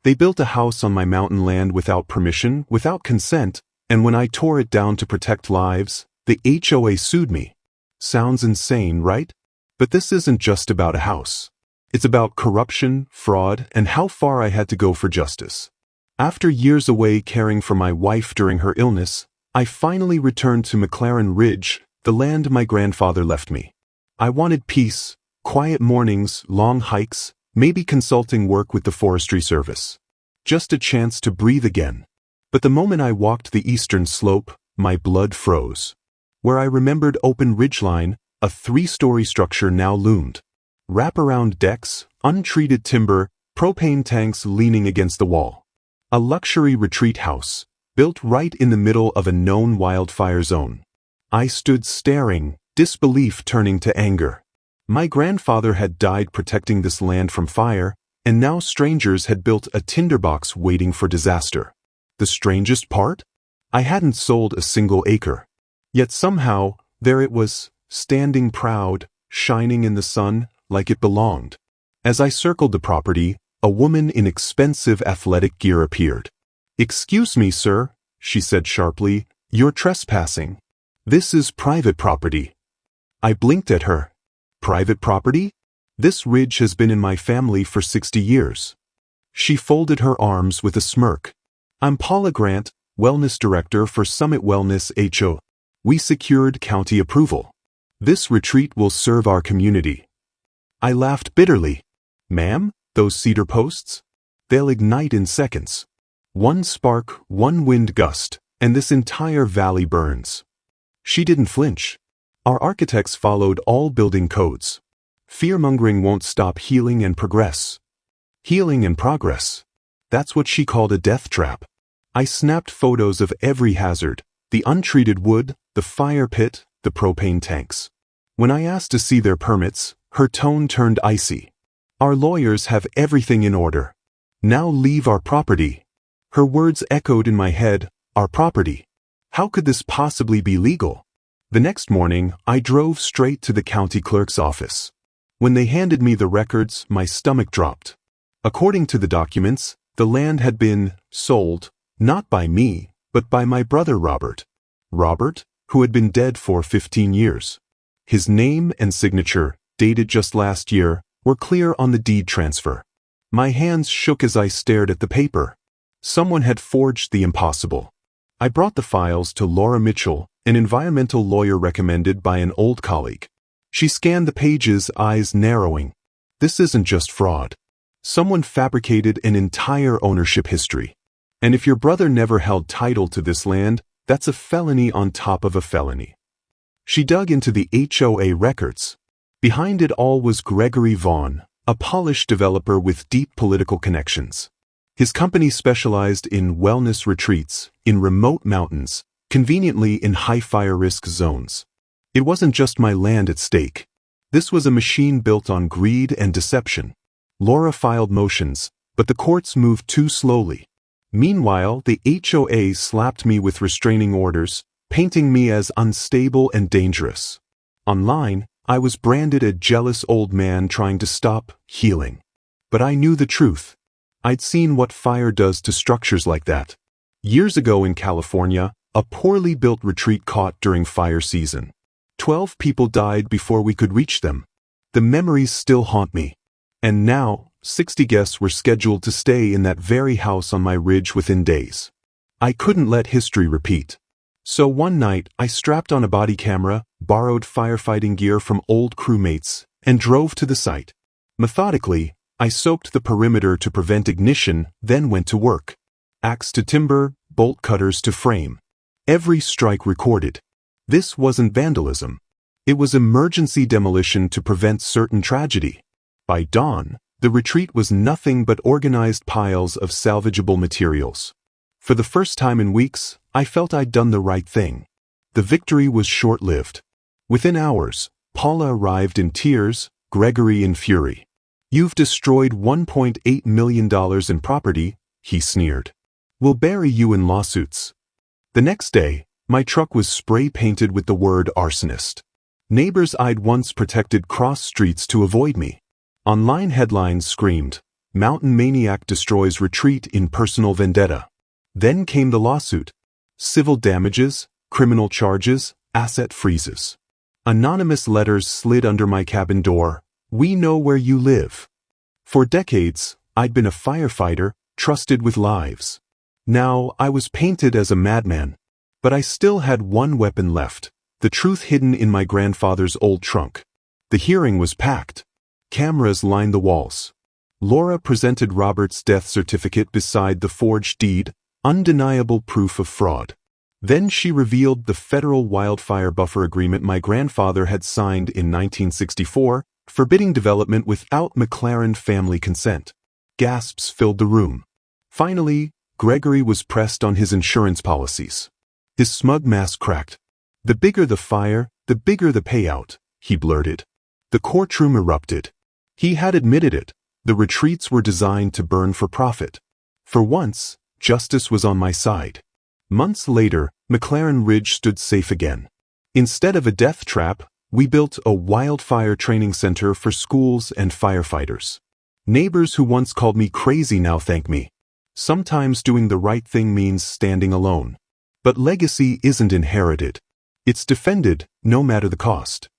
They built a house on my mountain land without permission, without consent, and when I tore it down to protect lives, the HOA sued me. Sounds insane, right? But this isn't just about a house. It's about corruption, fraud, and how far I had to go for justice. After years away caring for my wife during her illness, I finally returned to McLaren Ridge, the land my grandfather left me. I wanted peace, quiet mornings, long hikes, maybe consulting work with the Forestry Service. Just a chance to breathe again. But the moment I walked the eastern slope, my blood froze. Where I remembered open ridgeline, a 3-story structure now loomed. Wraparound decks, untreated timber, propane tanks leaning against the wall. A luxury retreat house, built right in the middle of a known wildfire zone. I stood staring, disbelief turning to anger. My grandfather had died protecting this land from fire, and now strangers had built a tinderbox waiting for disaster. The strangest part? I hadn't sold a single acre. Yet somehow, there it was, standing proud, shining in the sun, like it belonged. As I circled the property, a woman in expensive athletic gear appeared. "Excuse me, sir," she said sharply, "you're trespassing. This is private property." I blinked at her. Private property? This ridge has been in my family for 60 years. She folded her arms with a smirk. "I'm Paula Grant, Wellness Director for Summit Wellness HO. We secured county approval. This retreat will serve our community." I laughed bitterly. "Ma'am, those cedar posts? They'll ignite in seconds. One spark, one wind gust, and this entire valley burns." She didn't flinch. Our architects followed all building codes. Fear-mongering won't stop healing and progress. Healing and progress. That's what she called a death trap. I snapped photos of every hazard, the untreated wood, the fire pit, the propane tanks. When I asked to see their permits, her tone turned icy. "Our lawyers have everything in order. Now leave our property." Her words echoed in my head, "Our property. How could this possibly be legal?" The next morning, I drove straight to the county clerk's office. When they handed me the records, my stomach dropped. According to the documents, the land had been sold, not by me, but by my brother Robert. Robert, who had been dead for 15 years. His name and signature, dated just last year, were clear on the deed transfer. My hands shook as I stared at the paper. Someone had forged the impossible. I brought the files to Laura Mitchell, an environmental lawyer recommended by an old colleague. She scanned the pages, eyes narrowing. This isn't just fraud. Someone fabricated an entire ownership history. And if your brother never held title to this land, that's a felony on top of a felony. She dug into the HOA records. Behind it all was Gregory Vaughn, a polished developer with deep political connections. His company specialized in wellness retreats, in remote mountains, conveniently in high fire risk zones. It wasn't just my land at stake. This was a machine built on greed and deception. Laura filed motions, but the courts moved too slowly. Meanwhile, the HOA slapped me with restraining orders, painting me as unstable and dangerous. Online, I was branded a jealous old man trying to stop healing. But I knew the truth. I'd seen what fire does to structures like that. Years ago in California, a poorly built retreat caught during fire season. 12 people died before we could reach them. The memories still haunt me. And now, 60 guests were scheduled to stay in that very house on my ridge within days. I couldn't let history repeat. So one night, I strapped on a body camera, borrowed firefighting gear from old crewmates, and drove to the site. Methodically, I soaked the perimeter to prevent ignition, then went to work. Axe to timber, bolt cutters to frame. Every strike recorded. This wasn't vandalism. It was emergency demolition to prevent certain tragedy. By dawn, the retreat was nothing but organized piles of salvageable materials. For the first time in weeks, I felt I'd done the right thing. The victory was short-lived. Within hours, Paula arrived in tears, Gregory in fury. "You've destroyed $1.8 million in property," he sneered. "We'll bury you in lawsuits." The next day, my truck was spray-painted with the word arsonist. Neighbors I'd once protected crossed streets to avoid me. Online headlines screamed, Mountain maniac destroys retreat in personal vendetta. Then came the lawsuit. Civil damages, criminal charges, asset freezes. Anonymous letters slid under my cabin door. We know where you live. For decades, I'd been a firefighter, trusted with lives. Now, I was painted as a madman. But I still had one weapon left, the truth hidden in my grandfather's old trunk. The hearing was packed. Cameras lined the walls. Laura presented Robert's death certificate beside the forged deed, undeniable proof of fraud. Then she revealed the federal wildfire buffer agreement my grandfather had signed in 1964, forbidding development without McLaren family consent. Gasps filled the room. Finally, Gregory was pressed on his insurance policies. His smug mask cracked. "The bigger the fire, the bigger the payout," he blurted. The courtroom erupted. He had admitted it. The retreats were designed to burn for profit. For once, justice was on my side. Months later, McLaren Ridge stood safe again. Instead of a death trap, we built a wildfire training center for schools and firefighters. Neighbors who once called me crazy now thank me. Sometimes doing the right thing means standing alone. But legacy isn't inherited. It's defended, no matter the cost.